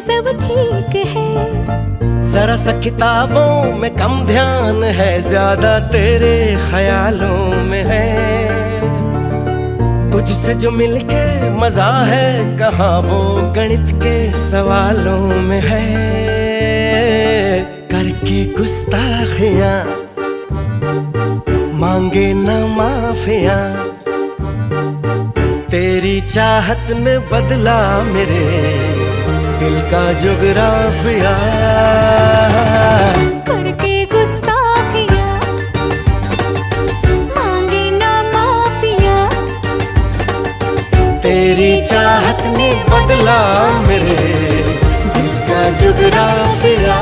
सब ठीक है। जरा सा किताबों में कम ध्यान है, ज्यादा तेरे ख्यालों में है। तुझसे जो मिलके मजा है, कहाँ वो गणित के सवालों में है। करके गुस्ताखियां मांगे न माफिया, तेरी चाहत ने बदला मेरे दिल का जुगराफिया। करके गुस्ताखियां मांगे ना माफिया, तेरी चाहत ने बदला मेरे दिल का जुगराफिया।